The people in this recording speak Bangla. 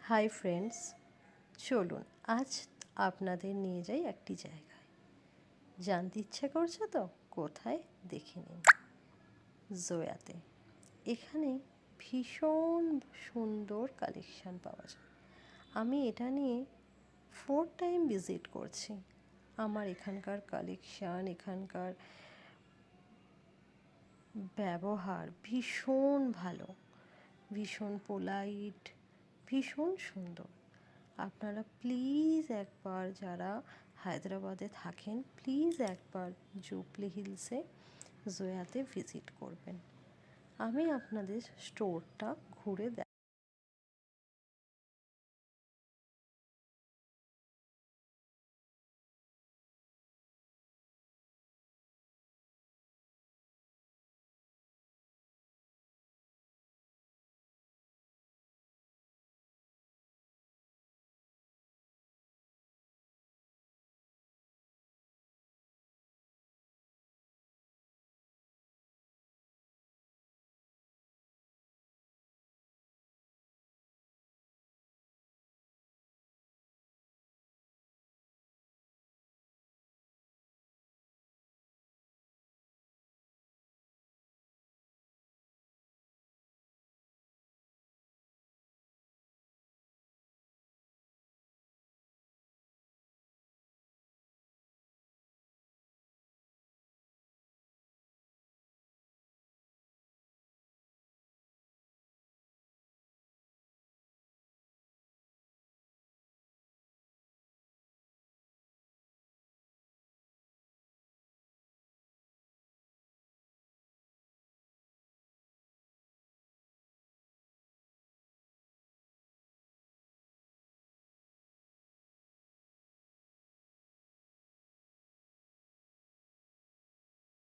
হাই ফ্রেন্ডস, চলুন আজ আপনাদের নিয়ে যাই একটি জায়গায়। জানতে ইচ্ছে করছে তো কোথায়? দেখে নিন। জোয়াতে। এখানে ভীষণ সুন্দর কালেকশান পাওয়া যায়। আমি এটা নিয়ে 4 টাইম ভিজিট করছি। আমার এখানকার কালেকশান, এখানকার ব্যবহার ভীষণ ভালো, ভীষণ পোলাইট, ভীষণ সুন্দর। আপনারা প্লিজ একবার, যারা হায়দ্রাবাদে থাকেন, প্লিজ একবার জুবলি হিলসে জোয়াতে ভিজিট করবেন। আমি আপনাদের স্টোরটা ঘুরে